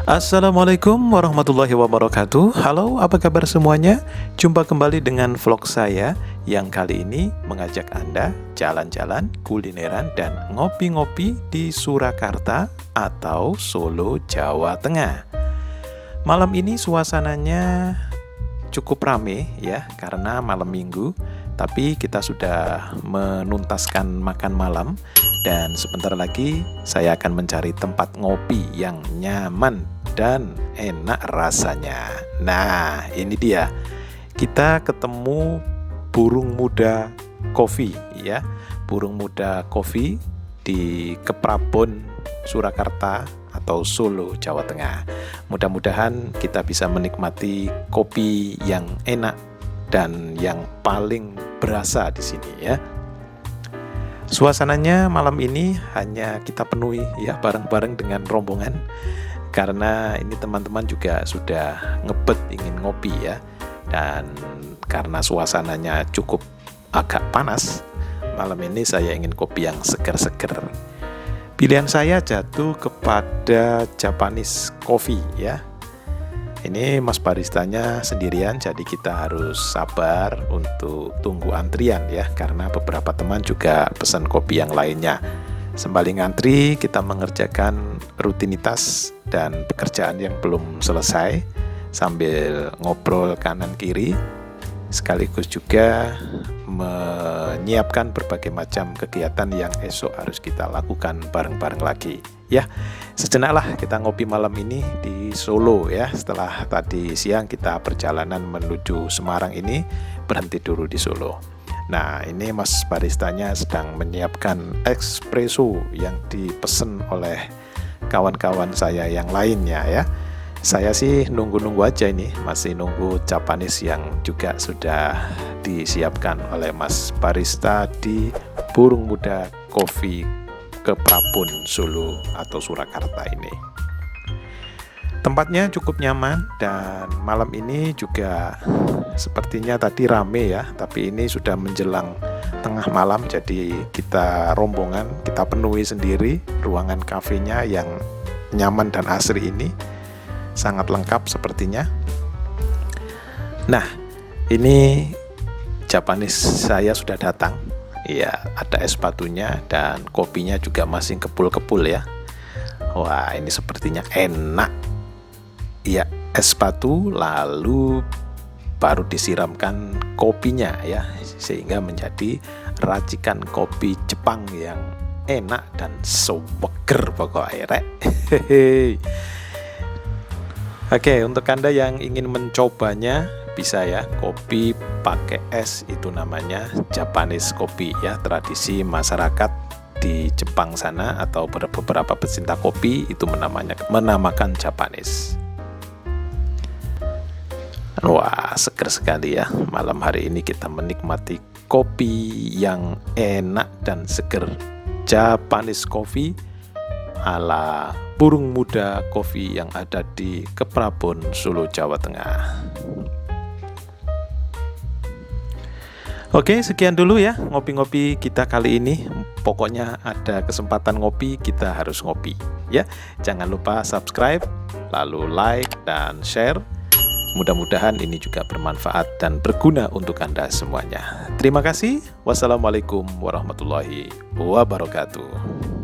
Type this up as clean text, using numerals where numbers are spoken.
Assalamualaikum warahmatullahi wabarakatuh. Halo, apa kabar semuanya? Jumpa kembali dengan vlog saya yang kali ini mengajak Anda jalan-jalan, kulineran, dan ngopi-ngopi di Surakarta atau Solo, Jawa Tengah. Malam ini suasananya cukup rame ya, karena malam minggu. Tapi kita sudah menuntaskan makan malam dan sebentar lagi saya akan mencari tempat ngopi yang nyaman dan enak rasanya. Nah, ini dia. Kita ketemu Burung Muda Coffee ya. Burung Muda Coffee di Keprabon, Surakarta atau Solo, Jawa Tengah. Mudah-mudahan kita bisa menikmati kopi yang enak dan yang paling berasa di sini ya. Suasananya malam ini hanya kita penuhi ya bareng-bareng dengan rombongan, karena ini teman-teman juga sudah ngebet ingin ngopi ya. Dan karena suasananya cukup agak panas, malam ini saya ingin kopi yang seger-seger. Pilihan saya jatuh kepada Japanese Coffee ya. Ini mas baristanya sendirian, jadi kita harus sabar untuk tunggu antrian ya, karena beberapa teman juga pesan kopi yang lainnya. Sembari ngantri, kita mengerjakan rutinitas dan pekerjaan yang belum selesai sambil ngobrol kanan kiri, sekaligus juga menyiapkan berbagai macam kegiatan yang esok harus kita lakukan bareng-bareng lagi. Ya, sejenaklah kita ngopi malam ini di Solo ya. Setelah tadi siang kita perjalanan menuju Semarang ini berhenti dulu di Solo. Nah, ini mas baristanya sedang menyiapkan espresso yang dipesan oleh kawan-kawan saya yang lainnya ya. Saya sih nunggu-nunggu aja ini, masih nunggu Japanese yang juga sudah disiapkan oleh mas barista di Burung Muda Coffee Keprabon, Solo atau Surakarta ini. Tempatnya cukup nyaman dan malam ini juga sepertinya tadi rame ya, tapi ini sudah menjelang tengah malam, jadi kita rombongan, kita penuhi sendiri ruangan kafenya yang nyaman dan asri ini. Sangat lengkap sepertinya. Nah, ini Japanese saya sudah datang. Ya, ada es batunya dan kopinya juga masih kepul-kepul ya. Wah, ini sepertinya enak. Ya, es batu lalu baru disiramkan kopinya ya, sehingga menjadi racikan kopi Jepang yang enak dan seger pokoknya. Oke, untuk Anda yang ingin mencobanya bisa ya, kopi pakai es itu namanya Japanese Coffee ya, tradisi masyarakat di Jepang sana atau beberapa pecinta kopi itu menamakan Japanese. Wah, seger sekali ya. Malam hari ini kita menikmati kopi yang enak dan seger, Japanese Coffee ala Burung Muda Coffee yang ada di Keprabon, Solo, Jawa Tengah. Oke, sekian dulu ya ngopi-ngopi kita kali ini. Pokoknya ada kesempatan ngopi, kita harus ngopi ya. Jangan lupa subscribe, lalu like dan share. Mudah-mudahan ini juga bermanfaat dan berguna untuk Anda semuanya. Terima kasih. Wassalamualaikum warahmatullahi wabarakatuh.